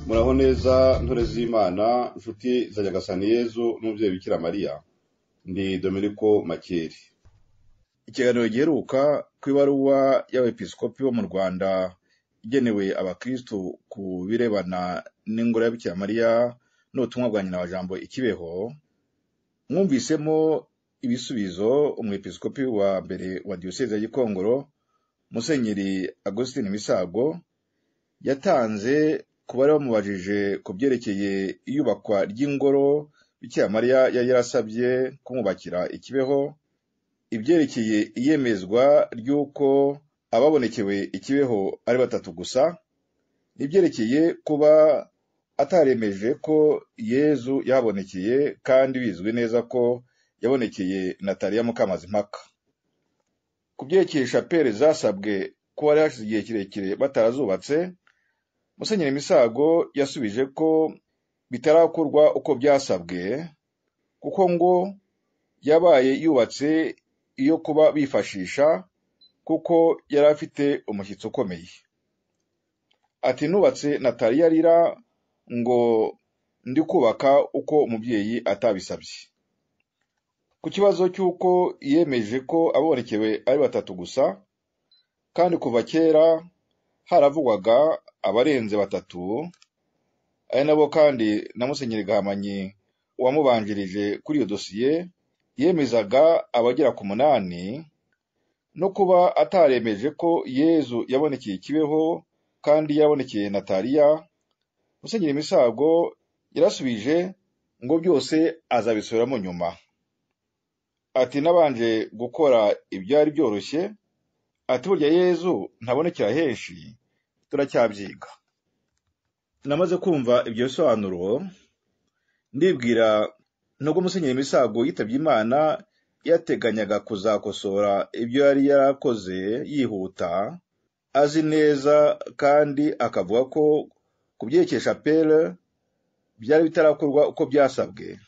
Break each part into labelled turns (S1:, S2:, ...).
S1: Muraho neza ntore z'Imana nshuti za Nyagasani Yezu n'umuvyeyi Bikira Mariya. Ndi Domenico Makeri. Ikiganiro giheruka kw'ibaruwa y'abepiskopi bo mu Rwanda igenewe abakristo ku birebana n'ingoro ya Bikira Mariya n'ubutumwa bwa nyina wa jambo ikibeho, mwumvisemo ibisubizo umwepiskopi wa mbere wa diyoseze ya Gikongoro Musenyeri Agustin Misago yatanze ku bari bamubajije ku byerekeye iyubakwa ry'ingoro Bikira Mariya yari yarasabye kumubakira ikibeho, ibyerekeye iyemezwa ry'uko ababonekewe ikibeho ari batatu gusa, n'ibyerekeye kuba ataremeje ko Yezu yabonekeye kandi bizwi neza ko yabonekeye Nataliya Mukamazimpaka. Ku byerekeye shapeli zasabwe ko hari hashize igihe kirekire batarazubatse, Musenyeri Misago yasubije ko bitarakorwa uko byasabwe, kuko ngo yabaye yubatse iyo kuba bifashisha, kuko yari afite umushyitsi ukomeye. Ati nubatse Nataliya arira ngo ndi kubaka uko umubyeyi atabisabye. Ku kibazo cy'uko yemeje ko abonekewe ari batatu gusa, kandi kuva kera haravugwaga abarenze batatu, ari nabo kandi na Musenyeri Gahamanyi wamubanjirije kuri iyo dosiye yemezaga abagera ku 8, no kuba ataremeje ko Yezu yabonekeye ikibeho kandi yabonekeye Nataliya, Musenyeri Misago yarasubije ngo byose azabisubiramo nyuma. Ati nabanje gukora ibyari byoroshye, ati burya Yezu ntabonekera henshi, turacyabyiga. Namaze kumva ibyo bisobanuro, ndibwira nubwo Musenyeri Misago yitabye Imana yateganyaga kuzakosora ibyo yari yarakoze yihuta, azi neza kandi akavuga ko ku byerekeye shapeli byari bitarakorwa uko byasabwe,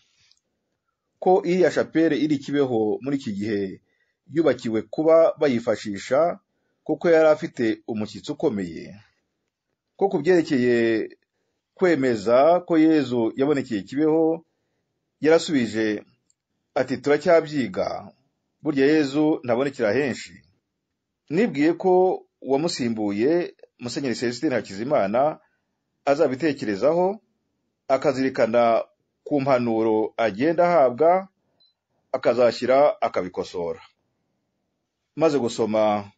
S1: ko iriya shapeli iri Kibeho muri iki gihe yubakiwe kuba bayifashisha kuko yari afite umushyitsi ukomeye, ko ku byerekeye kwemeza ko Yezu yabonekeye Kibeho yarasubije ati turacyabyiga, burya Yezu ntabonekera henshi. Nibwiye ko uwamusimbuye Musenyeri Celestin Hakizimana azabitekerezaho, akazirikana ku mpanuro agenda ahabwa, akazashyira akabikosora. Maze gusoma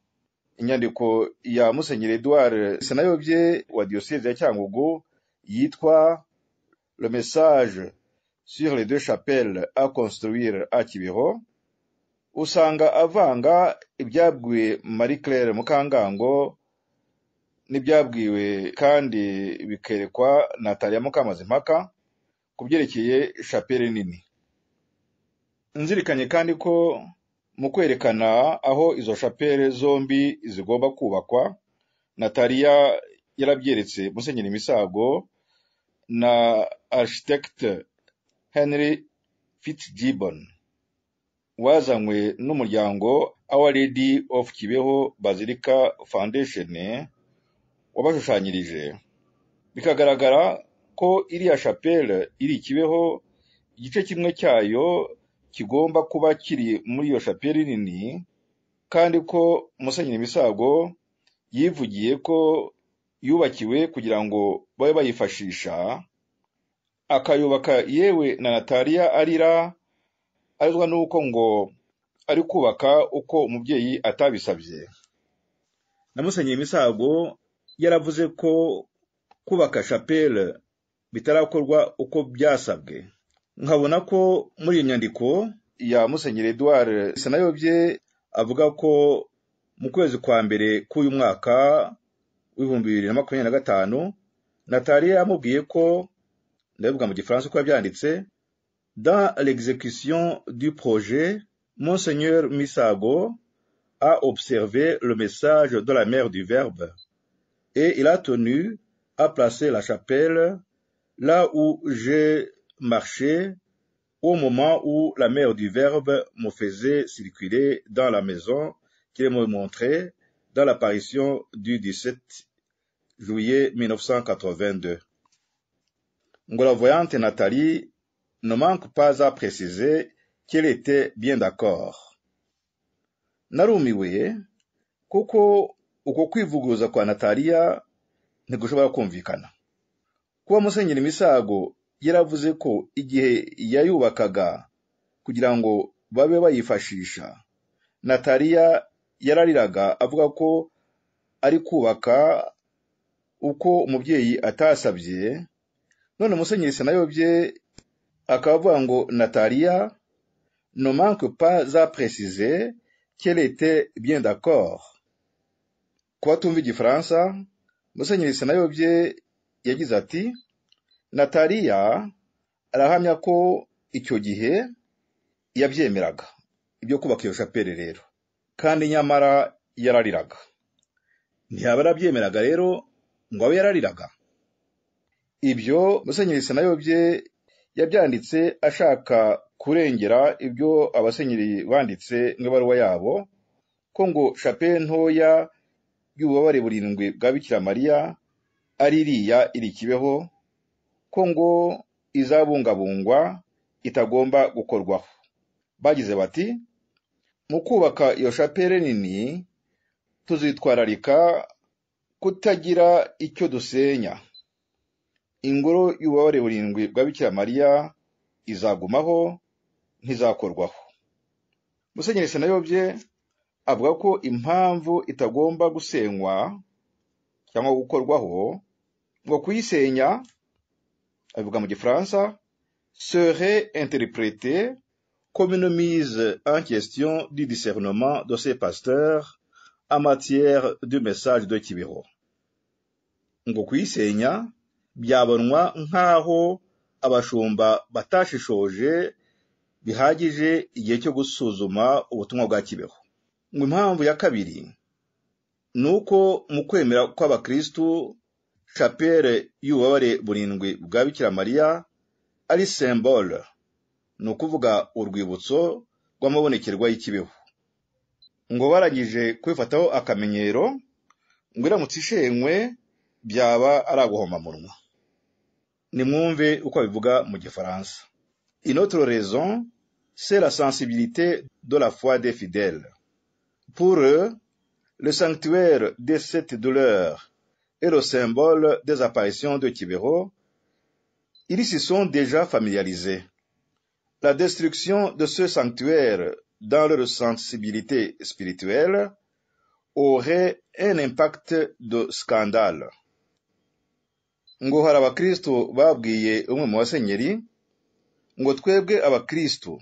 S1: inyandiko ya Musenyeri Edouard Senayobye wa diyoseze ya Cyangugu yitwa Le message sur les 2 chapelles à construire à Kibeho, usanga avanga ibyabwiwe Marie Claire Mukangango n'ibyabwiwe kandi bikerekwa Nataliya Mukamazimpaka ku byerekeye shapeli nini. Nzirikanye kandi ko mu kwerekana aho izo shapeli zombi zigomba kubakwa, Nataliya yarabyeretse Musenyeri Misago na architecte Henry Fitzgibbon wazanywe n'umuryango Our Lady of Kibeho Basilica Foundation wabashushanyirije. Bikagaragara ko iriya shapeli iri Kibeho, igice kimwe cyayo kigomba kuba kiri muri iyo shapeli nini, kandi ko Musenyeri Misago yivugiye ko yubakiwe kugira ngo babe bayifashisha, akayubaka yewe na Nataliya arira, arizwa nuko ngo ari kubaka uko umubyeyi atabisabye. Na Musenyeri Misago yaravuze ko kubaka shapeli bitarakorwa uko byasabwe. Nkabona ko muri iyo nyandiko ya Musenyeri Edouard Senayobye avuga ko mu kwezi kwa mbere k'uyu mwaka w'2025 Nataliya yamubwiye ko, ndavuga mu Gifaransa uko yabyanditse, dans l'exécution du projet, Monseigneur Misago a observé le message de la mère du Verbe et il a tenu à placer la chapelle là où j'ai marché au moment où la mère du Verbe me faisait circuler dans la maison qu'il est montré dans l'apparition du 17 juillet 1982. Ngo la voyante Nathalie ne manque pas à préciser qu'elle était bien d'accord. Narumiwe kuko uko kwivuguruza kwa Natalia ntigushobora kumvikana. Kuba Musenyeri Misago yaravuze ko igihe yayubakaga kugira ngo babe bayifashisha, Natalia yarariraga avuga ko ari kubaka uko umubyeyi atasabye. None Musenyeri Senayobye akavuga ngo Natalia ne manque pas à préciser qu'elle était bien d'accord. Kuba tumva igifaransa, Musenyeri Senayobye yagize ati, Natalia arahamya ko icyo gihe yabyemeraga ibyo kubaka iyo chapelle rero, kandi nyamara yarariraga. Ntiyaba arabyemeraga rero ngo abe yarariraga? Ibyo Musenyeri Senayobye yabyanditse ashaka kurengera ibyo abasenyeri banditse nk'ibaruwa yabo ko ngo chapelle ntoya y'ububabare burindwi bwa Bikira Mariya ari iriya iri Kibeho, ko ngo izabungabungwa itagomba gukorwaho. Bagize bati, mu kubaka iyo chapelle nini tuzitwararika kutagira icyo dusenya. Ingoro y'ububabare burindwi bwa Bikira Mariya izagumaho, ntizakorwaho. Musenyeri Senayobye avuga ko impamvu itagomba gusenywa cyangwa gukorwaho, ngo kuyisenya, avuga mu gifaransa, serait interprété comme une mise en question du discernement de ces pasteurs en matière du message de Kibeho. Ngo kuyisenya byabonwa nk'aho abashumba batashishoje bihagije igihe cyo gusuzuma ubutumwa bwa Kibeho. Ngo impamvu ya kabiri nuko mu kwemera kw'abakristu chapelle y'ububabare burindwi bwa Bikira Mariya ari symbole, ni ukuvuga urwibutso rw'amabonekerwa y'Ikibeho. Ngo barangije kwifataho akamenyero, ngo iramutse ishenywe byaba ari aguhomamunwa. Nimwumve uko bivuga mu gifaransa. Une autre raison, c'est la sensibilité de la foi des fidèles. Pour eux, le sanctuaire de cette douleur est le symbole des apparitions de Kibeho. Ils s'y sont déjà familiarisés. La destruction de ce sanctuaire dans leur sensibilité spirituelle aurait un impact de scandale. Ngo hari abakristo babwiye umwe mu basenyeri ngo twebwe abakristo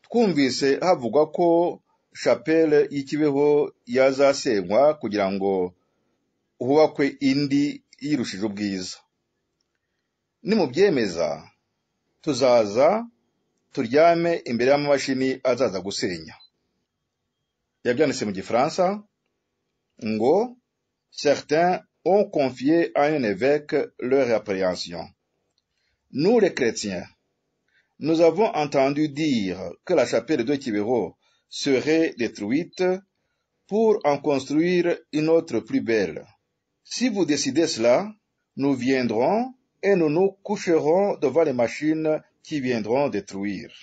S1: twumvise havugwa ko chapelle y'Ikibeho yazasenywa kugira ngo hubakwe indi yirushije ubwiza. Nimubyemeza tuzaza turyame imbere y'amamashini azaza gusenya. Yabyanditse mu gifaransa ngo certains ont confié à un évêque leur appréhension. Nous les chrétiens, nous avons entendu dire que la chapelle de Kibeho serait détruite pour en construire une autre plus belle. Si vous décidez cela, nous viendrons et nous nous coucherons devant les machines qui viendront détruire.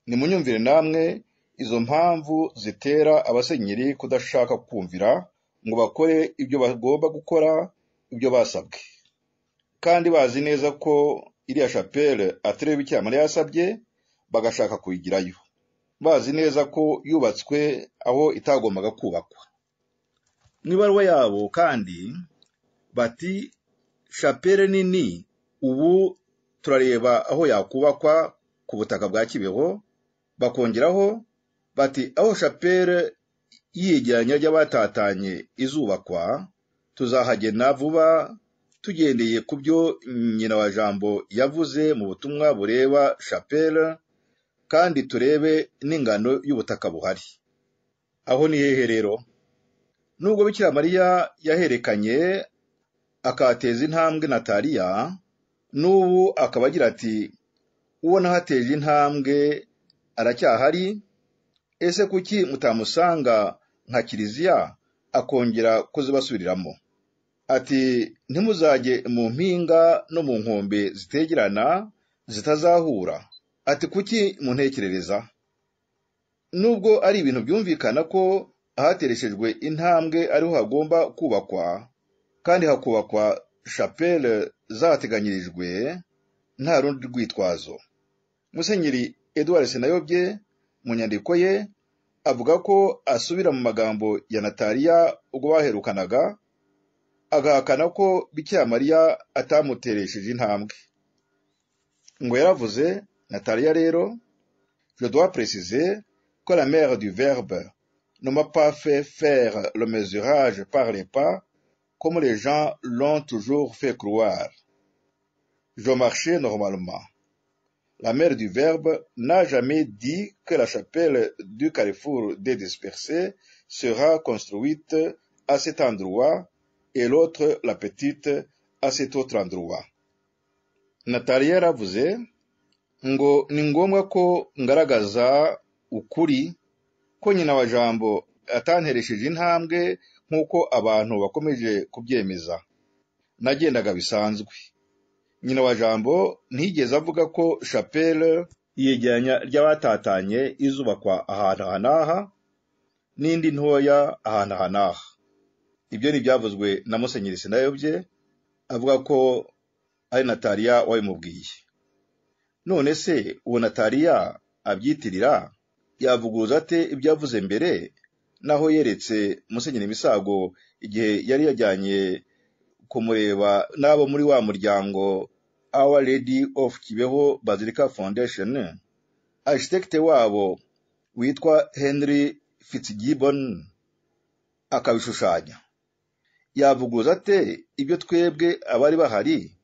S1: Nimunyumvire namwe izo mpamvu zitera abasenyeri kudashaka kumvira ngo bakore ibyo bagomba gukora, ibyo basabwe, kandi bazi neza ko iriya chapelle atari Bikira Mariya yasabye bagashaka kuyigirayo, bazi neza ko yubatswe aho itagombaga kubakwa. N'ibaruwa yabo kandi bati chapelle nini ubu turareba aho yakubakwa ku butaka bwa Kibeho, bakongeraho bati aho chapelle yiyegeranya ry'abatatanye izubakwa tuzahagena vuba tugendeye ku byo nyina wa Jambo yavuze mu butumwa bureba chapelle, kandi turebe n'ingano y'ubutaka buhari. Aho ni hehe rero? Nubwo Bikira Mariya yaherekanye akateza intambwe Natalia, n'ubu akaba agira ati uwo nahateje intambwe aracyahari, ese kuki mutamusanga nka kiliziya akongera kuzibasubiriramo. Ati ntimuzajye mu mpinga no mu nkombe zitegerana zitazahura. Ati kuki muntekerereza? Nubwo ari ibintu byumvikana ko ahatereshejwe intambwe ariho hagomba kubakwa, kandi hakubakwa chapelle zateganyirijwe, nta rundi rwitwazo. Musenyeri Edouard Senayobye mu nyandiko ye avuga ko asubira mu magambo ya Nataliya ubwo baherukanaga, agahakana ko Bikira Mariya atamuteresheje intambwe. Ngo yaravuze, Nataliya rero, je dois préciser que la mère du Verbe ne m'a pas fait faire le mesurage par les pas comme les gens l'ont toujours fait croire. Je marchais normalement. La mère du Verbe n'a jamais dit que la chapelle du carrefour des dispersés sera construite à cet endroit et l'autre, la petite, à cet autre endroit. Nataliya yaravuze ngo ni ngombwa ko ngaragaza ukuri ko nyina wa Jambo atanteresheje intambwe nk'uko abantu bakomeje kubyemeza. Nagendaga bisanzwe. Nyina wa Jambo ntiyigeze avuga ko chapelle iyegeranya ry'abatatanye izubakwa ahantu hanaha n'indi ntoya ahantu hanaha. Ibyo ni byavuzwe na Musenyeri Senayobye avuga ko ari Nataliya wabimubwiye. None se uwo Nataliya abyitirira yavuguruza ate ibyo yavuze mbere, naho yeretse Musenyeri Misago igihe yari yajyanye kumureba n'abo muri wa muryango Our Lady of Kibeho Basilica Foundation, architect wabo witwa Henry Fitzgibbon akabishushanya. Yavuguruza ate ibyo twebwe abari bahari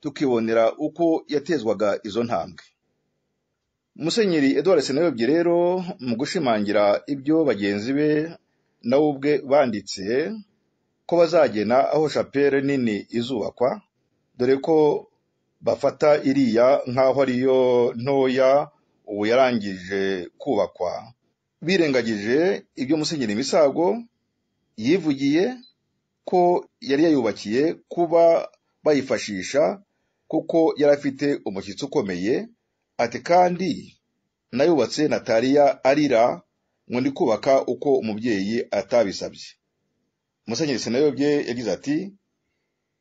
S1: tukibonera uko yatezwaga izo ntambwe? Musenyeri Edouard Senayobye rero mu gushimangira ibyo bagenzi be nawe ubwe banditse ko bazagena aho chapelle nini izubakwa, dore ko bafata iriya nk'aho ariyo ntoya ubu yarangije kubakwa, birengagije ibyo Musenyeri Misago yivugiye ko yari yayubakiye kuba bayifashisha kuko yari afite umushyitsi ukomeye. Ati kandi nayubatse Nataliya arira ngo ndi kubaka uko umubyeyi atabisabye. Musenyeri Senayobye yagize ati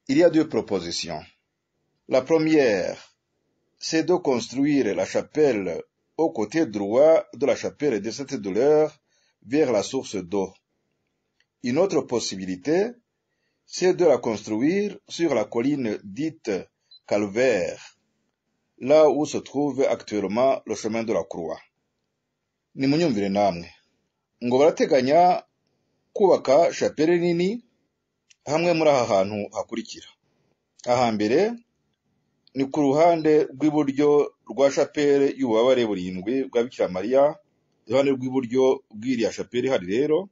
S1: il y a deux propositions. La première, c'est de construire la chapelle au côté droit de la chapelle de cette douleur vers la source d'eau. Une autre possibilité, c'est de la construire sur la colline dite Calvaire, là où se trouve actuellement le chemin de la Croix. Ni munyumvire namwe. Ngo barateganya kubaka chapelle nini hamwe muri aha hantu hakurikira. Ahambere ni ku ruhande rw'iburyo rwa chapelle y'ububabare burindwi bwa Bikira Mariya, iruhande rw'iburyo bw'iriya chapelle hari rero.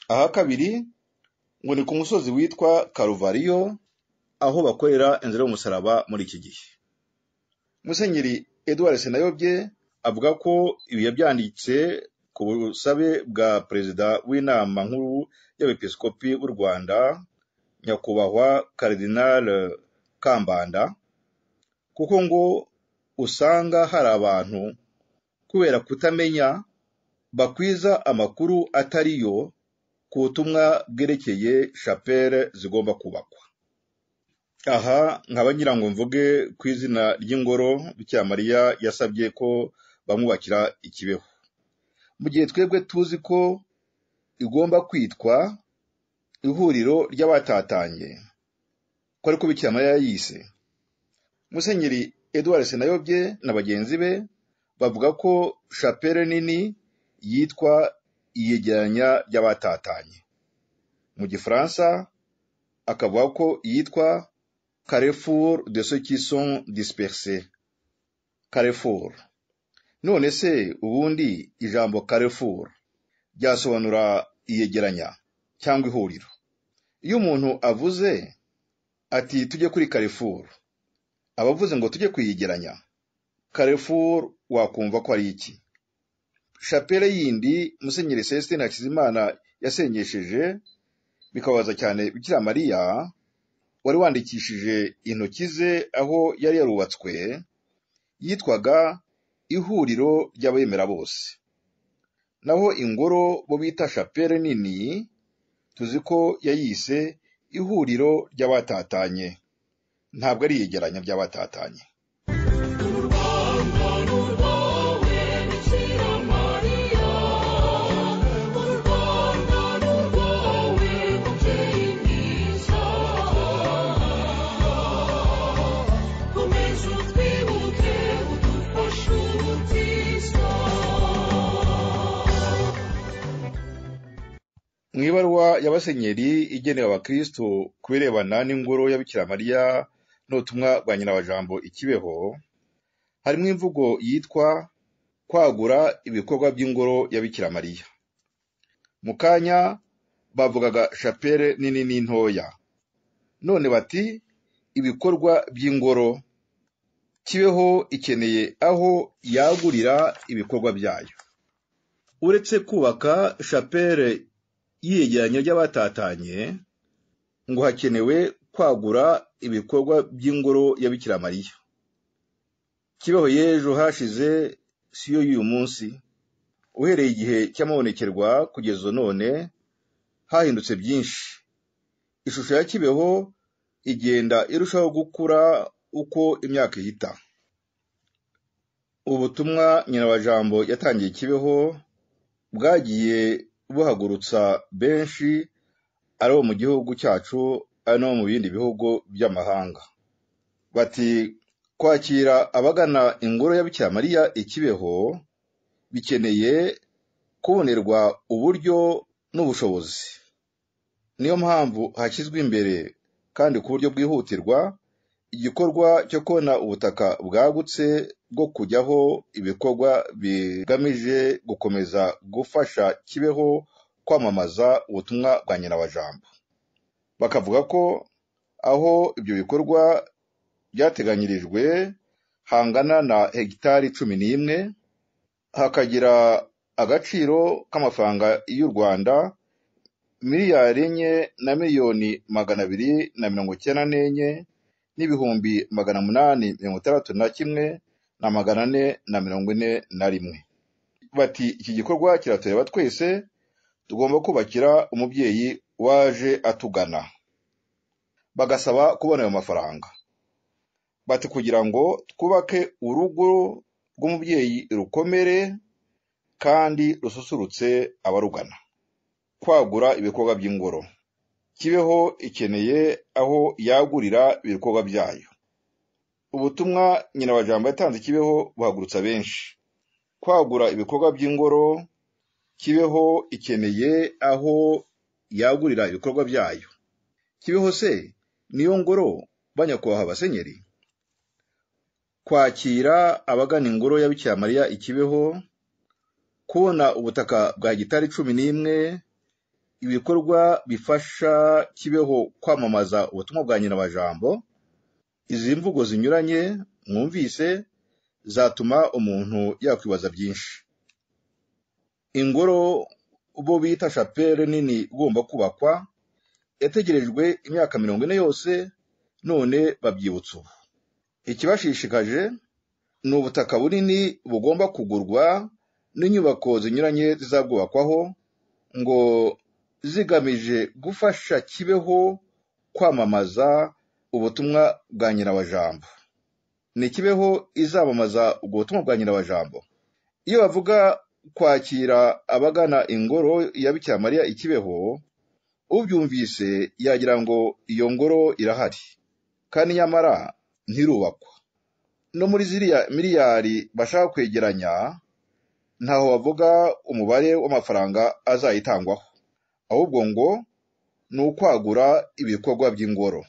S1: Aha kabiri ngo ni ku musozi witwa Kaluvariyo, aho bakorera inzira y'umusaraba muri iki gihe. Musenyeri Edouard Senayobye avuga ko ibi yabyanditse ku busabe bwa perezida w'inama nkuru y'abepiskopi b'u Rwanda, nyakubahwa Cardinal Kambanda, kuko ngo usanga hari abantu kubera kutamenya bakwiza amakuru atariyo ku butumwa bwerekeye chapelle zigomba kubakwa. Aha nkaba ngira ngo mvuge ku izina ry'ingoro Bikira Mariya yasabye ko bamwubakira i Kibeho, mu gihe twebwe tuzi ko igomba kwitwa ihuriro ry'abatatanye, ko ariko Bikira Mariya yise. Musenyeri Edouard Senayobye na bagenzi be bavuga ko chapelle nini yitwa iyegeranya ry'abatatanye. Mu Gifaransa akavuga ko yitwa Carrefour de ceux qui sont dispersés. Carrefour. None se ubundi ijambo Carrefour ryasobanura iyegeranya cyangwa ihuriro? Iyo umuntu avuze ati tujye kuri Carrefour, abavuze ngo tujye kuyigeranya, Carrefour wakumva ko ari iki? shapele yindi Musenyeri Celestin Hakizimana yasengesheje bikabaza cyane Bikira Mariya wari wandikishije intoki ze aho yari yarubatswe, yitwaga ihuriro ry'abemera bose. Naho ingoro bo bita shapele nini tuzi ko yayise ihuriro ry'abatatanye, ntabwo ari iyegeranya ry'abatatanye. Mu ibaruwa y'abasenyeri igenewe abakristo ku birebana n'ingoro ya Bikira Mariya n'ubutumwa bwa nyina wa jambo i Kibeho, harimo imvugo yitwa kwagura ibikorwa by'ingoro ya Bikira Mariya. Mu kanya bavugaga shapele nini n'intoya, none bati ibikorwa by'ingoro. Kibeho ikeneye aho yagurira ibikorwa byayo. Uretse kubaka shapele yiyegeranya ry'abatatanye, ngo hakenewe kwagura ibikorwa by'ingoro ya Bikira Mariya. Kibeho y'ejo hashize siyo y'uyu munsi. Uhereye igihe cy'amabonekerwa kugeza none hahindutse byinshi. Ishusho ya Kibeho igenda irushaho gukura uko imyaka ihita. Ubutumwa nyina wa jambo yatangiye Kibeho bwagiye buhagurutsa benshi ari bo mu gihugu cyacu ari no mu bindi bihugu by'amahanga. Bati kwakira abagana ingoro ya Bikira Mariya i Kibeho bikeneye kubonerwa uburyo n'ubushobozi. Niyo mpamvu hashyizwe imbere kandi ku buryo bwihutirwa igikorwa cyo kubona ubutaka bwagutse bwo kujyaho ibikorwa bigamije gukomeza gufasha Kibeho kwamamaza ubutumwa bwa nyina wa jambo. Bakavuga ko aho ibyo bikorwa byateganyirijwe hangana na hegitari 11, hakagira agaciro k'amafaranga y'u Rwanda miliyari 4 na miliyoni 294 n'ibihumbi 861 na 441. Bati iki gikorwa kiratureba twese, tugomba kubakira umubyeyi waje atugana. Bagasaba kubona ayo mafaranga. Bati kugira ngo twubake urugo rw'umubyeyi rukomere kandi rususurutse abarugana. Kwagura ibikorwa by'ingoro. Kibeho ikeneye aho yagurira ibikorwa byayo. Ubutumwa nyina wa jambo yatanze Kibeho buhagurutsa benshi. Kwagura ibikorwa by'ingoro. Kibeho ikeneye aho yagurira ibikorwa byayo. Kibeho se niyo ngoro banyakubahwa abasenyeri? Kwakira abagana ingoro ya Bikira Mariya i Kibeho, kubona ubutaka bwa hegitari 11, ibikorwa bifasha Kibeho kwamamaza ubutumwa bwa nyina wa jambo. Izi mvugo zinyuranye mwumvise zatuma umuntu yakwibaza byinshi. Ingoro bo bita shapele nini igomba kubakwa yategerejwe imyaka 40 yose, none babyibutsa ubu. Ikibashishikaje ni ubutaka bunini bugomba kugurwa n'inyubako zinyuranye zizabwubakwaho, ngo zigamije gufasha Kibeho kwamamaza ubutumwa bwa nyina wa jambo. Ni Kibeho izamamaza ubwo butumwa bwa nyina wa jambo. Iyo bavuga kwakira abagana ingoro ya Bikira Mariya i Kibeho, ubyumvise yagira ngo iyo ngoro irahari, kandi nyamara ntirubakwa. No muri ziriya miliyari bashaka kwegeranya ntaho bavuga umubare w'amafaranga azayitangwaho, ahubwo ngo ni ukwagura ibikorwa by'ingoro.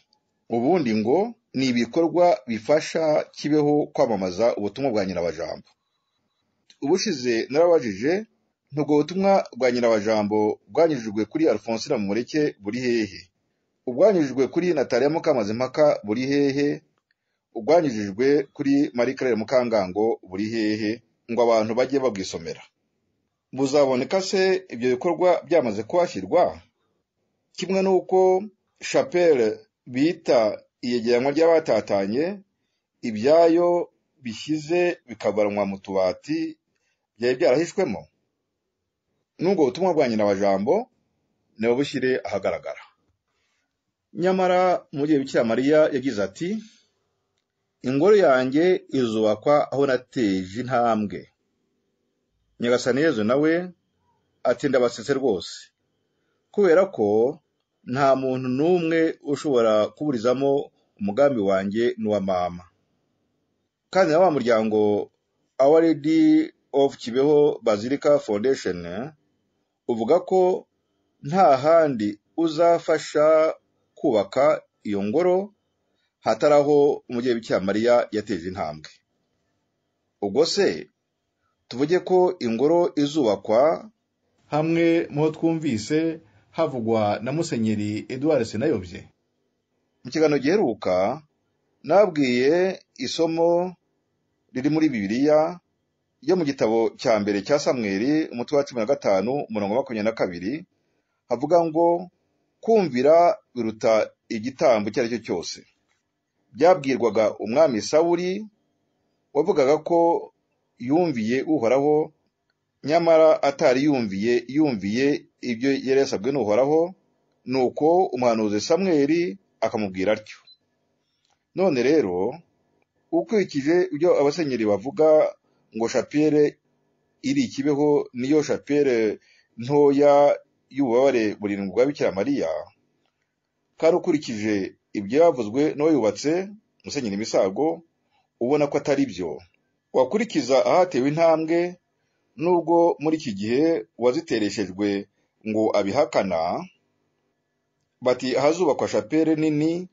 S1: Ubundi ngo ni ibikorwa bifasha Kibeho kwamamaza ubutumwa bwa nyina wa jambo. Ubushize narabajije ntubwo butumwa bwa nyina wa jambo bwanyujijwe kuri Alphonsine Mumureke buri hehe? Ubwanyujijwe kuri Natalia Mukamazimpaka buri hehe? Ubwanyujijwe kuri Marie Claire Mukangango buri hehe? Ngo abantu bajye babwisomera. buzaboneka se ibyo bikorwa byamaze kuhashyirwa? Kimwe n'uko chapelle bita iyegeranwa ry'abatatanye ibyayo bishyize bikavanwa mu tubati byari byarahishwemo. Nubwo butumwa bwa nyina wa jambo nibo bushyire ahagaragara. Nyamara mu gihe Bikira Mariya yagize ati, ingoro yanjye izubakwa aho nateje intambwe. Nyagasani Yezu nawe ati, ndabasetse rwose, kubera ko nta muntu n'umwe ushobora kuburizamo umugambi wanjye n'uwa mama. Kandi na wa muryango Our Lady of Kibeho Basilica Foundation uvuga ko nta handi uzafasha kubaka iyo ngoro hatari aho umubyeyi Bikira Mariya yateje intambwe. Ubwo se tuvuge ko ingoro izubakwa hamwe mu twumvise havugwa na Musenyeri Edouard Senayobye? Mu kiganiro giheruka nabwiye isomo riri muri Bibiliya ryo mu gitabo cya mbere cya Samweli umutwe wa 15 umurongo 22 havuga ngo kumvira biruta igitambo icyo ari cyo cyose. Byabwirwaga umwami Sawuli wavugaga ko yumviye Uhoraho, nyamara atari yumviye ibyo yari yasabwe n'Uhoraho, nuko umuhanuzi Samweli akamubwira atyo. None rero ukurikije ibyo abasenyeri bavuga ngo chapelle iri Kibeho niyo chapelle ntoya y'ububabare burindwi bwa Bikira Mariya, kandi ukurikije ibyo yavuzwe n'uwayubatse Musenyeri Misago ubona ko atari byo, wakurikiza ahatewe intambwe nubwo muri iki gihe wazitereshejwe ngo abihakana, bati ahazubakwa chapelle nini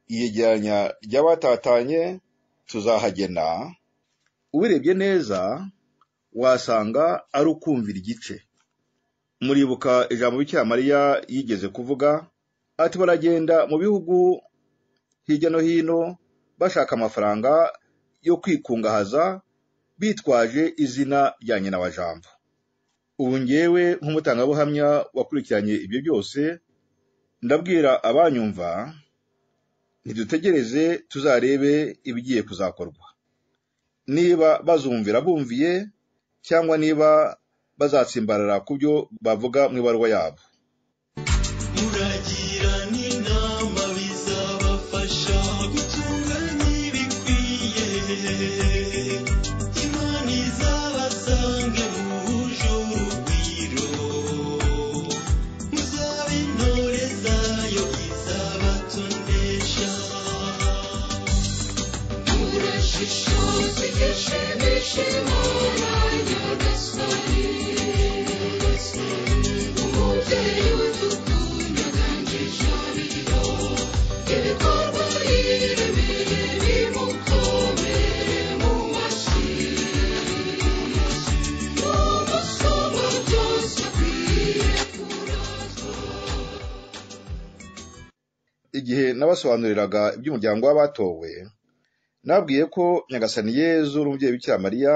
S1: iyegeranya ry'abatatanye tuzahagena. Ubirebye neza wasanga ari ukumvira igice. Muribuka ijambo Bikira Mariya yigeze kuvuga ati, baragenda mu bihugu hirya no hino bashaka amafaranga yo kwikungahaza bitwaje izina rya nyina wa jambo. Ubu ngewe nk'umutangabuhamya wakurikiranye ibyo byose ndabwira abanyumva, ntidutegereze tuzarebe ibigiye kuzakorwa, niba bazumvira bumviye cyangwa niba bazatsimbarara ku byo bavuga mu ibaruwa yabo.
S2: Muragira n'inama bizabafasha gutunganya ibikwiye, Imana izabasange muhuje urugwiro, muzabe intore zayo izabatondesha. Murashishoze igishimishe Imana Nyagasani, umubyeyi w'urukundo kandi ijabiro, ibikorwa birebire bimukomere mu mashyi, n'umusoma byose akwiye kurazwa.
S1: Igihe nabasobanuriraga iby'umuryango w'abatowe, nabwiye ko Nyagasani Yezu n'umubyeyi Bikira Mariya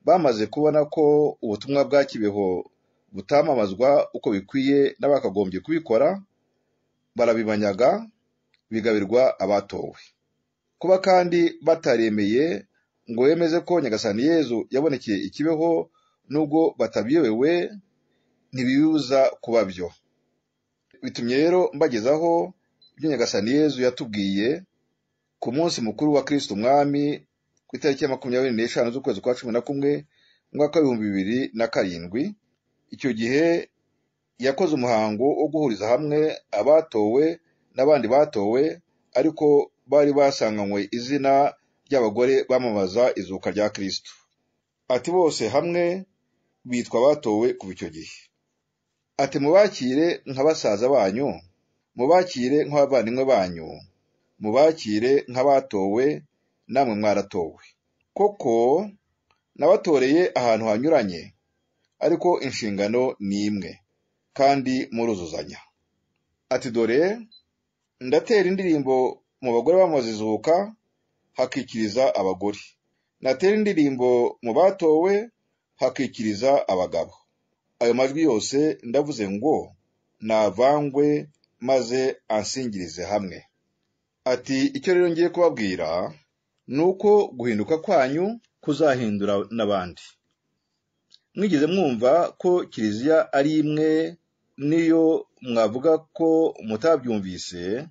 S1: bamaze kubona ko ubutumwa bwa Kibeho butamamazwa uko bikwiye n'abakagombye kubikora, barabibanyaga bigabirwa abatowe. Kuba kandi bataremeye ngo bemeze ko Nyagasani Yezu yabonekeye i Kibeho nubwo batabiyobewe, ntibibuza kuba byo. Bitumye rero mbagezaho ibyo Nyagasani Yezu yatubwiye ku munsi mukuru wa Kristo Umwami ku itariki ya 25 z'ukwezi kwa 11 mwaka wa 2007. Icyo gihe yakoze umuhango wo guhuriza hamwe abatowe n'abandi batowe, ariko bari basanganywe izina ry'abagore bamamaza izuka rya Kristo. Ati bose hamwe bitwa abatowe kuva icyo gihe. Ati mubakire nk'abasaza banyu, mubakire nk'abavandimwe banyu, mubakire nk'abatowe namwe mwaratowe. Koko nabatoreye ahantu hanyuranye, ariko inshingano ni imwe kandi muruzuzanya. Ati dore ndatera indirimbo mu bagore bamaze izuka hakikiriza abagore, natera indirimbo mu batowe hakikiriza abagabo. Ayo majwi yose ndavuze ngo navangwe maze ansingirize hamwe. Ati icyo rero ngiye kubabwira nuko guhinduka kwanyu kuzahindura n'abandi. Mwigeze mwumva ko kiliziya ari imwe, niyo mwavuga ko mutabyumvise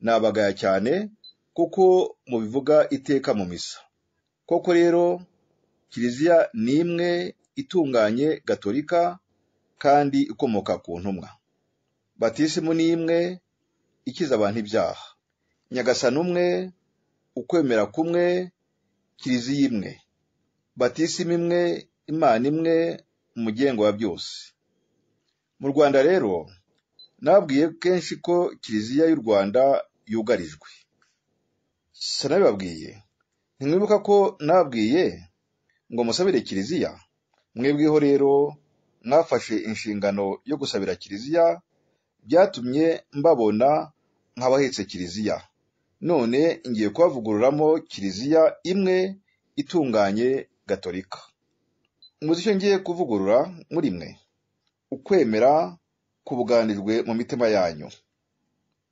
S1: nabagaya cyane kuko mubivuga iteka mu misa. Koko rero kiliziya ni imwe itunganye gatolika kandi ikomoka ku ntumwa. Batisimu ni imwe ikiza abantu ibyaha. Nyagasani umwe, ukwemera kumwe, kiliziya imwe. Batisimu imwe, Imana imwe, umugengo wa byose. Mu Rwanda rero nabwiye kenshi ko kiliziya y'u Rwanda yugarijwe. Sinabibabwiye. Ntimwibuka ko nabwiye ngo musabire kiliziya? Mwebweho rero mwafashe inshingano yo gusabira kiliziya, byatumye mbabona nk'abahetse kiliziya. None ngiye kubavugururamo kiliziya imwe itunganye gatolika. Muzi icyo ngiye kuvugurura muri mwe? Ukwemera kubuganirwe mu mitima yanyu.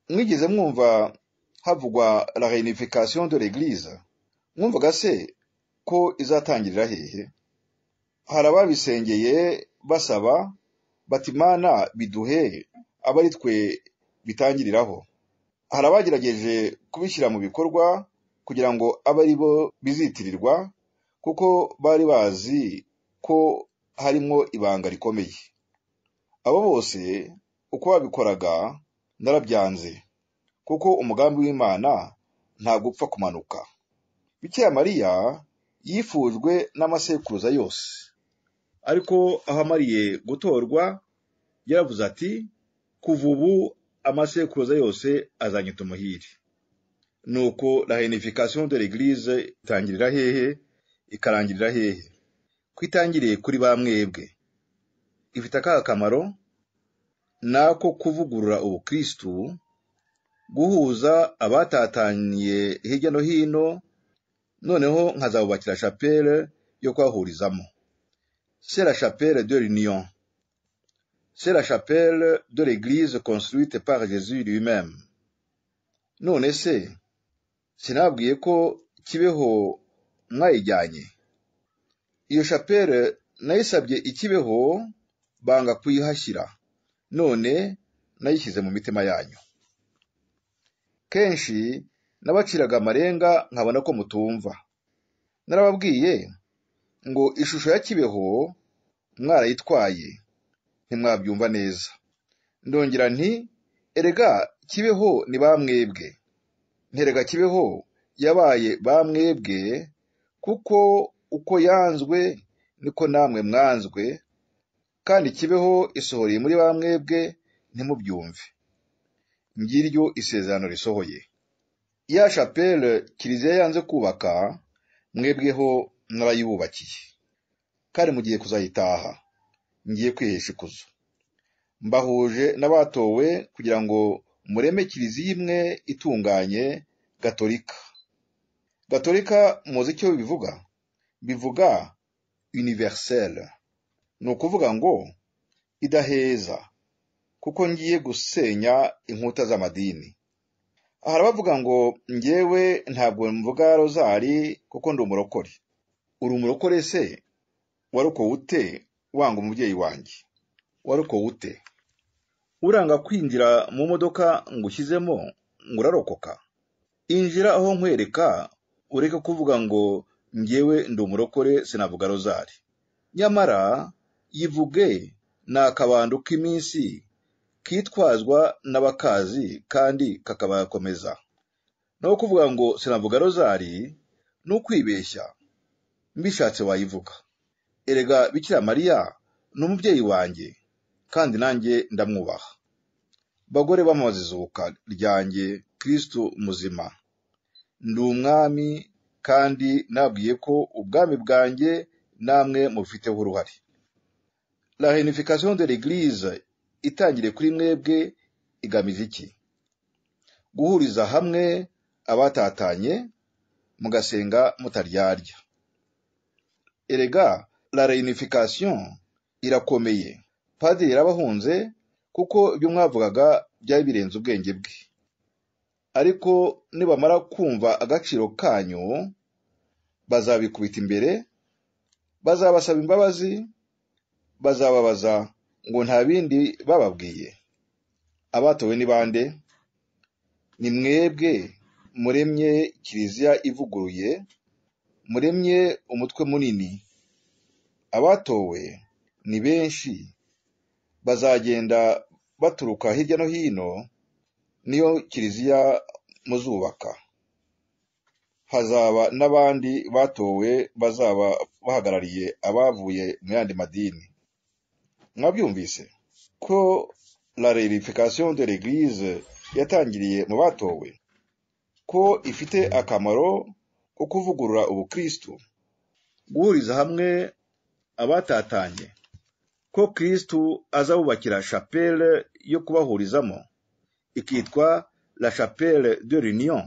S1: Mwigeze mwumva havugwa la réunification de l'église? Mwumvaga se ko izatangirira hehe? Hari ababisengeye basaba bati Imana biduhe aba ari twe bitangiriraho. Hari abagerageje kubishyira mu bikorwa kugira ngo abe ari bo bizitirirwa, kuko bari bazi ko harimo ibanga rikomeye. Abo bose uko babikoraga narabyanze, kuko umugambi w'Imana ntabwo upfa kumanuka. Bikira Mariya yifujwe n'amasekuruza yose, ariko aho amariye gutorwa yaravuze ati kuva ubu amasekuruza yose azanyita umuhire. Nuko la réunification de l'église itangirira hehe ikarangirira hehe? Kwitangiriye kuri ba mwebwe. Ifite akahe kamaro? Nako kuvugurura ubukristu, guhuza abatataniye hirya no hino, noneho nkazabubakira chapelle yo kwahurizamo. C'est la chapelle de l'union. C'est la chapelle de l'église construite par Jésus lui-même. None se sinabwiye ko Kibeho mwayijyanye? Iyo chapelle nayisabye ikibeho banga kuyihashyira, none nayishyize mu mitima yanyu. Kenshi nabaciraga amarenga nkabona ko mutumva. Narababwiye ngo ishusho ya Kibeho mwarayitwaye, ntimwabyumva neza. Ndongera nti erega Kibeho ni ba mwebwe. Nterega Kibeho yabaye ba mwebwe, kuko uko yanzwe niko namwe mwanzwe, kandi Kibeho isohoreye muri ba mwebwe ntimubyumve. Ngiryo isezerano risohoye. Ya chapelle kiliziya yanze kubaka, mwebweho narayubakiye, kandi mugiye kuzayitaha. Ngiye kwihesha ikuzo. Mbahuje n'abatowe kugira ngo mureme kiliziya imwe itunganye gatolika. Gatolika muzi icyo bivuga? Bivuga universelle. Ni ukuvuga ngo idaheza, kuko ngiye gusenya inkuta z'amadini. Ahari bavuga ngo njyewe ntabwo mvuga rozari kuko ndi umurokore. Uri umurokore se? Warokowe ute wanga umubyeyi wanjye? Warokowe ute? Uranga kwinjira mu modoka ngo ushyizemo ngo urarokoka? Injira aho nkwereka, ureke kuvuga ngo njyewe ndi umurokore sinavuga rozari. Nyamara yivuge ni akabando k'iminsi kitwazwa n'abakazi kandi kakabakomeza. No kuvuga ngo sinavuga rozari ni ukwibeshya. Mbishatse wayivuga. Erega Bikira Mariya ni umubyeyi wanjye, kandi nanjye ndamwubaha. Bagore b'amazizuka ryanjye Kristo muzima, ndi umwami, kandi nabwiye ko ubwami bwanjye namwe mufiteho uruhare. La réunification de l'église itangire kuri mwebwe igamije iki? Guhuriza hamwe abatatanye mugasenga mutaryarya. Erega la réunification irakomeye. Padiri yarabahunze kuko ibyo mwavugaga byari birenze ubwenge bwe. Ariko nibamara kumva agaciro kanyu, bazabikubita imbere, bazabasaba imbabazi, bazababaza ngo nta bindi bababwiye. Abatowe ni bande? Ni mwebwe muremye kiliziya ivuguruye, muremye umutwe munini. Abatowe ni benshi, bazagenda baturuka hirya no hino, niyo kiliziya muzubaka. Hazaba n'abandi batowe bazaba bahagarariye abavuye mu yandi madini. Mwabyumvise ko la réunification de l'église yatangiriye mu batowe, ko ifite akamaro ko kuvugurura ubukristo, guhuriza hamwe abatatanye, ko Kristo azabubakira chapelle yo kubahurizamo, ikitwa la chapelle de l'union.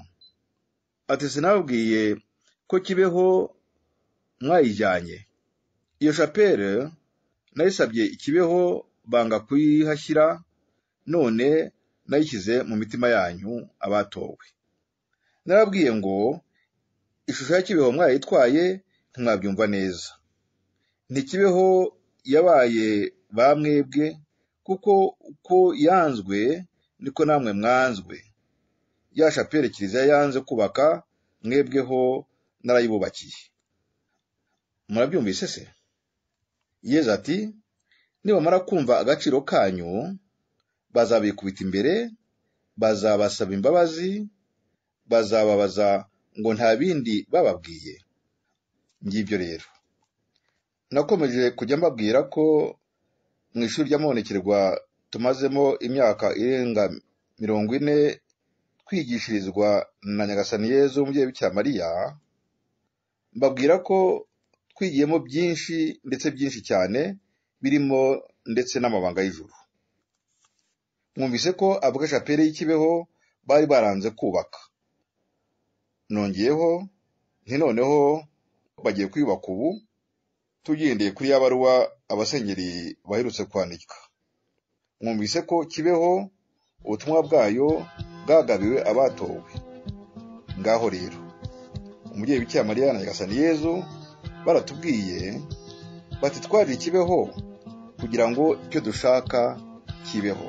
S1: Ati sinabwiye ko Kibeho mwayijyanye. Iyo chapelle nayisabye Kibeho banga kuyihashyira, none nayishyize mu mitima yanyu abatowe. Narabwiye ngo ishusho ya Kibeho mwayitwaye ntimwabyumva neza. Ntikibeho yabaye bamwebwe, kuko uko yanzwe niko namwe mwanzwe. Ya chapelle kiliziya yanze kubaka, mwebweho narayibubakiye. Murabyumvise se? Yezu ati nibamara kumva agaciro kanyu, bazabikubita imbere, bazabasaba imbabazi, bazababaza ngo nta bindi bababwiye. Ngibyo rero. Nakomeje kujya mbabwira ko mu ishuri ry'amabonekerwa tumazemo imyaka irenga 40 twigishirizwa na Nyagasani Yezu umubyeyi Bikira Mariya. Mbabwira ko twigiyemo byinshi, ndetse byinshi cyane, birimo ndetse n'amabanga y'ijuru. Mwumvise ko avuga chapelle y'Ikibeho bari baranze kubaka. Nongeyeho nti noneho bagiye kwiyubaka ubu, tugendeye kuri ya baruwa abasenyeri baherutse kwandika. Mwumvise ko Kibeho ubutumwa bwayo bwagabiwe abatowe. Ngaho rero umubyeyi Bikira Mariya na Nyagasani Yezu baratubwiye bati twaje Kibeho kugira ngo icyo dushaka kibeho.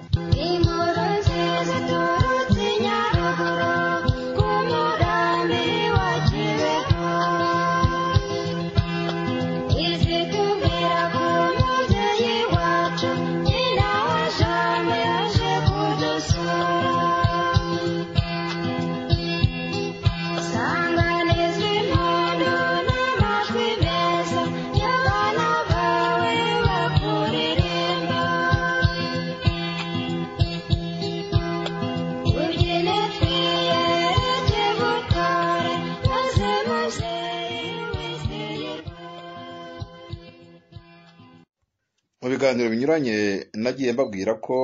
S1: Mu biganiro binyuranye nagiye mbabwira ko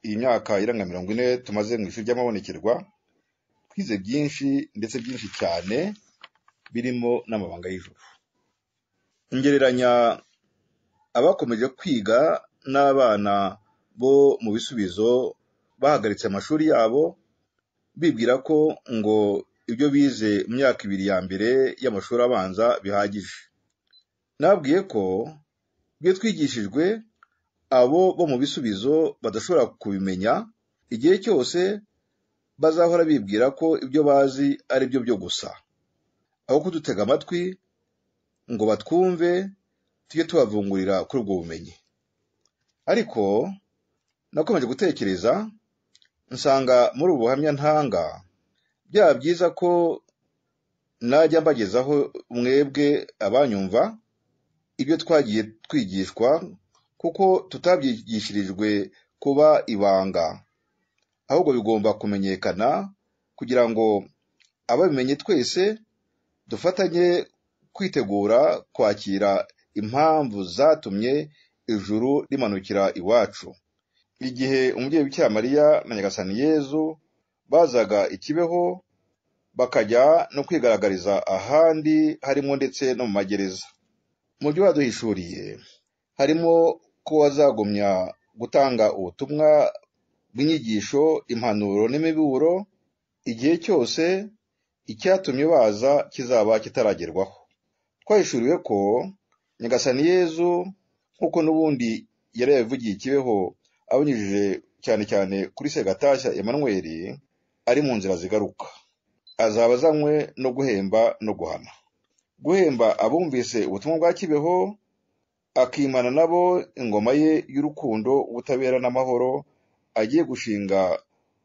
S1: iyi myaka irenga 40 tumaze mu ishuri ry'amabonekerwa twize byinshi, ndetse byinshi cyane, birimo n'amabanga y'ijuru. Ngereranya abakomeje kwiga n'abana bo mu bisubizo bahagaritse amashuri yabo, bibwira ko ngo ibyo bize mu myaka 2 ya mbere y'amashuri abanza bihagije. Nabwiye ko ibyo twigishijwe abo bo mu bisubizo badashobora kubimenya, igihe cyose bazahora bibwira ko ibyo bazi ari byo gusa, aho kudutega amatwi ngo batwumve tujye tubavungurira kuri ubwo bumenyi. Ariko nakomeje gutekereza, nsanga muri ubu buhamya ntanga byaba byiza ko najya mbagezaho mwebwe abanyumva ibyo twagiye twigishwa, kuko tutabyigishirijwe kuba ibanga, ahubwo bigomba kumenyekana kugira ngo ababimenye twese dufatanye kwitegura kwakira impamvu zatumye ijuru rimanukira iwacu. Igihe umubyeyi Bikira Mariya na Nyagasani Yezu bazaga Ikibeho, bakajya no kwigaragariza ahandi harimo ndetse no mu magereza. mu byo baduhishuriye harimo ko bazagumya gutanga ubutumwa bw'inyigisho, impanuro n'imiburo igihe cyose icyatumye baza kizaba kitaragerwaho. Twahishuriwe ko Nyagasani Yezu nk'uko n'ubundi yari yabivugiye Kibeho abinyujije cyane cyane kuri Segatashya Emmanuel, ari mu nzira zigaruka. Azaba azanywe no guhemba no guhana. Guhemba abumvise ubutumwa bwa Kibeho, akimana nabo ingoma ye y'urukundo, ubutabera n'amahoro agiye gushinga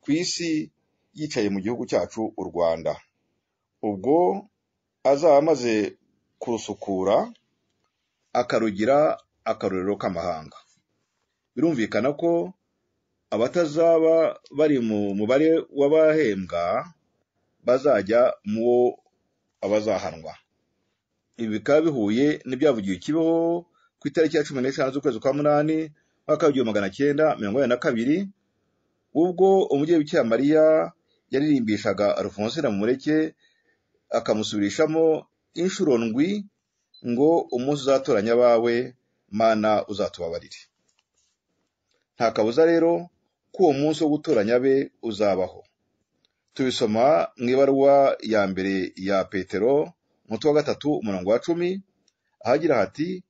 S1: ku isi yicaye mu gihugu cyacu u Rwanda. Ubwo azaba amaze kurusukura akarugira akarorero k'amahanga. Birumvikana ko abatazaba bari mu mubare w'abahembwa bazajya mu abazahanwa. Ibi bikaba bihuye n'ibyavugiwe Kibeho ku itariki ya 15 z'ukwezi kwa munani mwaka w'1982, ubwo umubyeyi Bikira Mariya yaririmbishaga Alphonsine Mumureke akamusubirishamo inshuro ndwi ngo umunsi uzatoranya abawe Mana uzatubabarire. Nta kabuza rero ko uwo munsi wo gutoranya abe uzabaho. Tubisoma mu ibaruwa ya mbere ya Petero umutwe wa 3 umurongo wa 10 ahagira hati,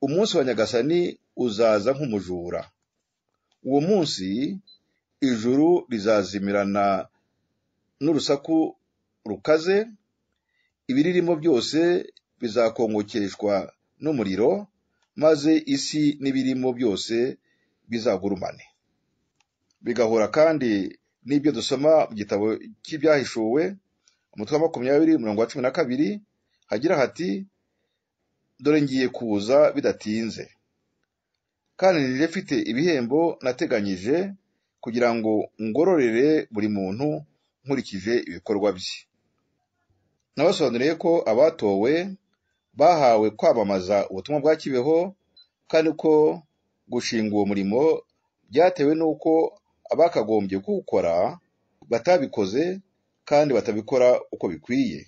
S1: umunsi wa Nyagasani uzaza nk'umujura. Uwo munsi ijuru rizazimirana n'urusaku rukaze, ibiririmo byose bizakongokeshwa n'umuriro, maze isi n'ibirimo byose bizagurumane. Bigahura kandi n'ibyo dusoma mu gitabo cy'ibyahishuwe umutwe wa 20 umurongo wa 12 hagira hati, dore ngiye kuza bidatinze, kandi nije mfite ibihembo nateganyije kugira ngo ngororere buri muntu nkurikije ibikorwa bye. Nabasobanuriye ko abatowe bahawe kwamamaza ubutumwa bwa Kibeho, kandi ko gushinga uwo murimo byatewe n'uko abakagombye kuwukora batabikoze kandi batabikora uko bikwiye.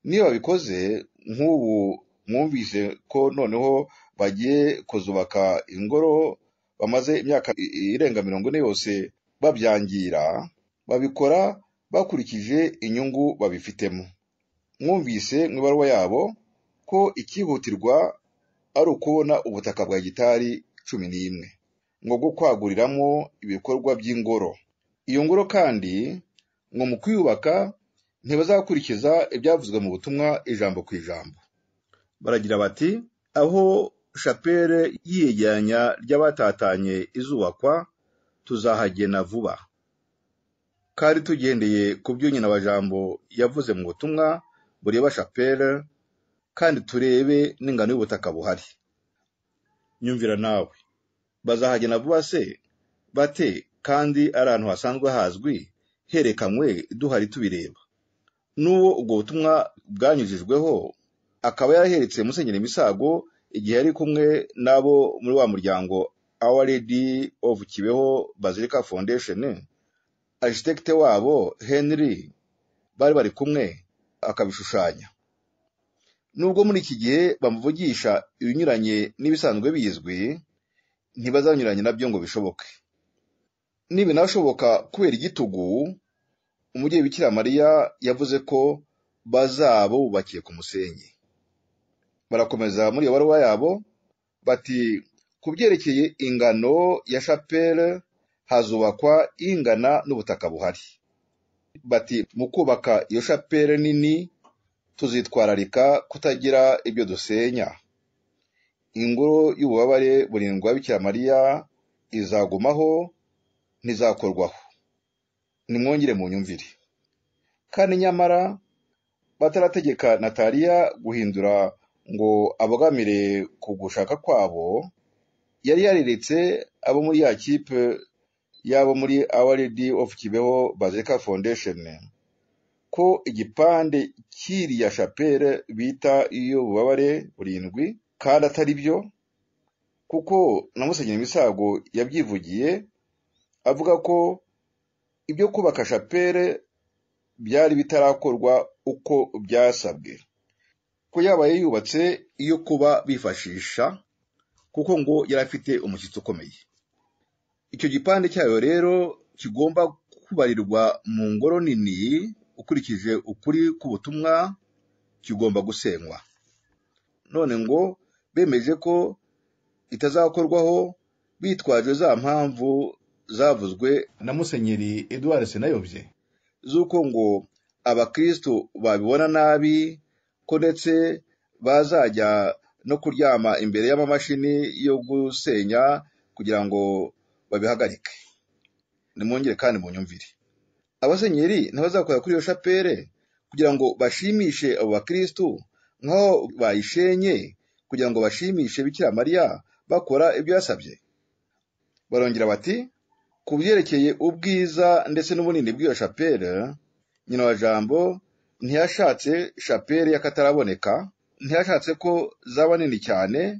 S1: Niba babikoze nk'ubu mwumvise ko noneho bagiye kuzubaka ingoro bamaze imyaka irenga 40 yose babyangira, babikora bakurikije inyungu babifitemo. Mwumvise mu ibaruwa yabo ko ikihutirwa ari ukubona ubutaka bwa hegitari 11 ngo gukwaguriramo ibikorwa by'ingoro. Iyo ngoro kandi ngo mu kwiyubaka ntibazakurikiza ibyavuzwe mu butumwa ijambo ku ijambo. Baragira bati, aho chapelle yiyegeranya ry'abatatanye izubakwa tuzahagena vuba. Kandi tugendeye ku byo nyina wa jambo yavuze mu butumwa bureba chapelle, kandi turebe n'ingano y'ubutaka buhari. Nyumvira nawe, bazahagena vuba se bate kandi ari ahantu hasanzwe hazwi herekanywe duhari tubireba? N'uwo ubwo butumwa bwanyujijweho akaba yaraheretse Musenyeri Misago igihe yari kumwe nabo muri wa muryango Our Lady of Kibeho Basilica Foundation, architect wabo Henry bari kumwe akabishushanya. Nubwo muri iki gihe bamuvugisha ibinyuranye n'ibisanzwe bizwi, ntibazanyuranye nabyo ngo bishoboke. Niba nashoboka kubera igitugu, umubyeyi Bikira Mariya yavuze ko bazaba bubakiye ku musenyi. Barakomeza muri iyo baruwa yabo bati, kubyerekeye ingano ya chapelle hazubakwa ingana n'ubutaka buhari. Bati, mu kubaka iyo chapelle nini tuzitwararika kutagira ibyo dusenya. Ingoro y'ububabare burindwi wa Bikira Mariya izagumaho, ntizakorwaho. Nimwongere mu nyumvire. Kandi nyamara batarategeka Nataliya guhindura ngo abogamire ku gushaka kwabo, yari yariretse abo muri ya kipe yabo muri Our Lady of Kibeho Basilica Foundation ko igipande kiriya chapelle bita iyo bubabare burindwi kandi atari byo, kuko na Musenyeri Misago yabyivugiye avuga ko ibyo kubaka chapelle byari bitarakorwa uko byasabwe. ko yabaye yubatse iyo kuba bifashisha, kuko ngo yari afite umushyitsi ukomeye. Icyo gipande cyayo rero kigomba kubarirwa mu ngoro nini, ukurikije ukuri k'ubutumwa, kigomba gusenywa. None ngo bemeje ko itazakorwaho bitwaje za mpamvu zavuzwe na Musenyeri Edouard Senayobye, z'uko ngo abakristo babibona nabi, ko ndetse bazajya no kuryama imbere y'amamashini yo gusenya kugira ngo babihagarike. Nimwongere kandi munyumvire, abasenyeri ntibazakora kuri iyo shapere kugira ngo bashimishe abo bakristo nk'aho bayishenye kugira ngo bashimishe Bikira Mariya bakora ibyo yasabye. Barongera bati, ku byerekeye ubwiza ndetse n'ubunini bw'iyo shapere, nyina wa Jambo ntiyashatse shapere y'akataraboneka, ntiyashatse ko zaba nini cyane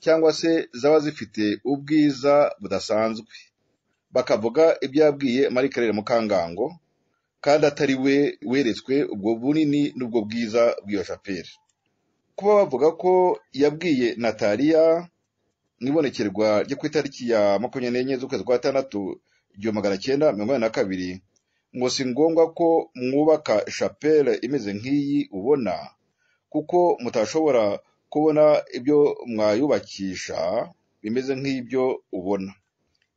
S1: cyangwa se zaba zifite ubwiza budasanzwe. Bakavuga ibyo yabwiye Marie Claire Mukangango, kandi atari we weretswe ubwo bunini n'ubwo bwiza bw'iyo shapere. Kuba bavuga ko yabwiye Nataliya mu ibonekerwa ryo ku itariki ya 24 z'ukwezi kwa 6/1982 ngo si ngombwa ko mwubaka shapere imeze nk'iyi ubona, kuko mutashobora kubona ibyo mwayubakisha bimeze nk'ibyo ubona.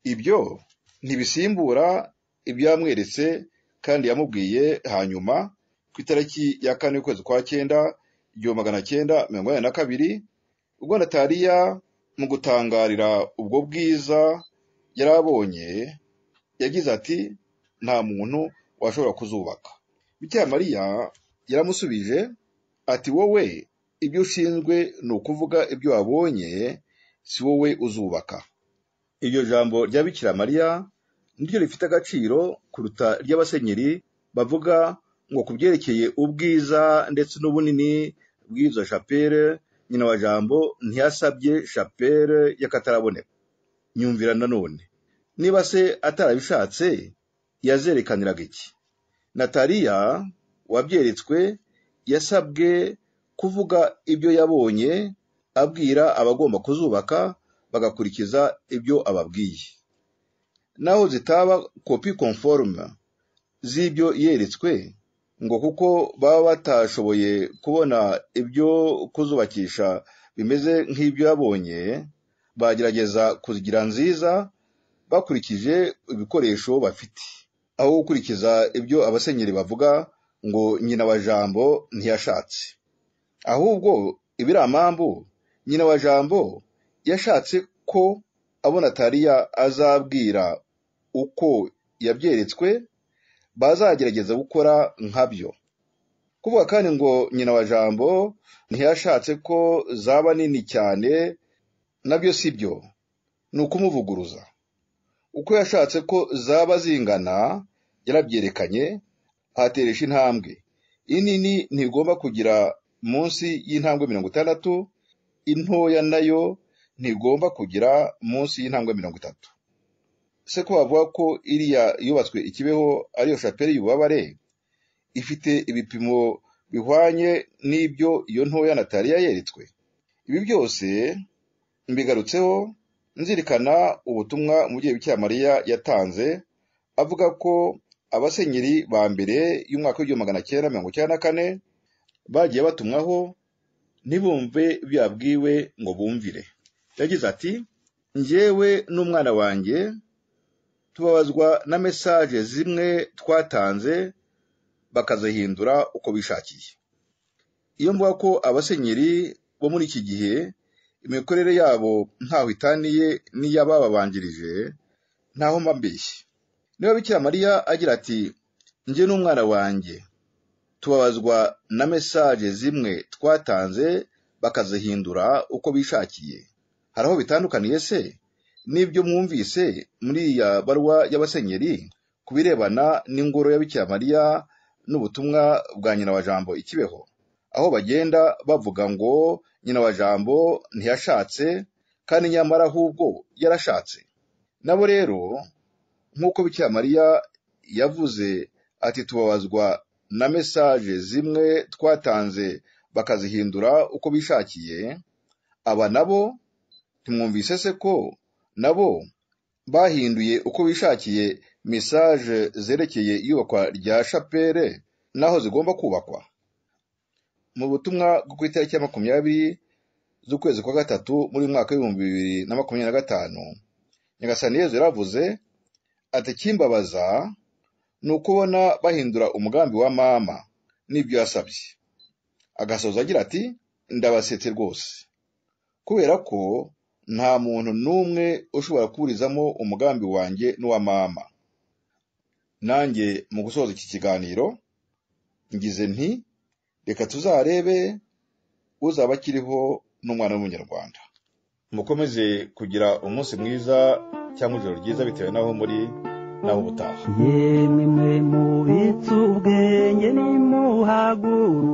S1: Ibyo ntibisimbura ibyo yamweretse kandi yamubwiye hanyuma ku itariki ya 4 y'ukwezi kwa 9/1982, ubwo Nataliya mu gutangarira ubwo bwiza yarabonye yagize ati, nta muntu washobora kuzubaka. Bikira Mariya yaramusubije ati, wowe ibyo ushinzwe ni ukuvuga ibyo wabonye, si wowe uzubaka. Iryo jambo rya Bikira Mariya niryo rifite agaciro kuruta ry'abasenyeri bavuga ngo ku byerekeye ubwiza ndetse n'ubunini bw'izo shapere, nyina wa Jambo ntiyasabye shapere y'akataraboneka. Nyumvira nanone, niba se atarabishatse yazerekaniraga iki? Nataliya wabyeretswe yasabwe kuvuga ibyo yabonye, abwira abagomba kuzubaka bagakurikiza ibyo ababwiye. Naho zitaba kopi conforme z'ibyo yeretswe, ngo kuko baba batashoboye kubona ibyo kuzubakisha bimeze nk'ibyo yabonye, bagerageza kuzigira nziza bakurikije ibikoresho bafite, aho gukurikiza ibyo abasenyeri bavuga ngo nyina wa Jambo ntiyashatse. Ahubwo ibiramambu, nyina wa Jambo yashatse ko abo Nataliya azabwira uko yabyeretswe bazagerageza gukora nkabyo. Kuvuga kandi ngo nyina wa Jambo ntiyashatse ko zaba nini cyane, nabyo sibyo, ni ukumuvuguruza. Uko yashatse ko zaba zingana yarabyerekanye, ateresha intambwe. Inini ntigomba kugira munsi y'intambwe 60, intoya nayo ntigomba kugira munsi y'intambwe 30. Se ko bavuga ko iriya yubatswe ikibeho ariyo shapere y'ububabare, ifite ibipimo bihwanye n'ibyo iyo ntoya Nataliya yeretswe? Ibi byose mbigarutseho nzirikana ubutumwa umubyeyi Bikira Mariya yatanze, avuga ko abasenyeri ba mbere y'umwaka w'1994 bagiye batumwaho ntibumve byabwiwe ngo bumvire. Yagize ati, njyewe n'umwana wanjye tubabazwa na message zimwe twatanze bakazahindura uko bishakiye. Iyo mvuga ko abasenyeri bo muri iki gihe imikorere yabo ntaho itaniye n'iy'ababanjirije, ntaho mba mbeshye. Niba Bikira Mariya agira ati, njye n'umwana wanjye tubabazwa na message zimwe twatanze bakazahindura uko bishakiye, haraho bitandukaniye se n'ibyo mwumvise muri ya barwa y'abasenyeri kubirebana n'ingoro ya Bikira Mariya n'ubutumwa bwa nyina wa Jambo ikibeho, aho bagenda bavuga ngo nyina wa Jambo ntiyashatse kandi nyamara ahubwo yarashatse. Nabo rero nk'uko Bikira Mariya yavuze ati, tubabazwa na message zimwe twatanze bakazihindura uko bishakiye, aba nabo ntimwumvise se ko nabo bahinduye uko bishakiye message zerekeye iyubakwa rya chapelle naho zigomba kubakwa? Mu butumwa bwo ku itariki ya 20 z'ukwezi kwa gatatu muri mwaka w'2025, Nyagasani Yezu yaravuze ati kimbabaza ni ukubona bahindura umugambi wa mama n'ibyo yasabye. Agasoza agira ati ndabasetse rwose, kubera ko nta muntu n'umwe ushobora kuburizamo umugambi wanjye n'uwa mama. Nanjye mu gusoza iki kiganiro ngize nti reka tuzarebe uzaba akiriho n'umwana w'umunyarwanda. Mukomeze kugira umunsi mwiza cyangwa ijoro ryiza bitewe n'aho muri naho ubutaha.
S3: yemwe mwe mubitse ubwenge nimuhaguru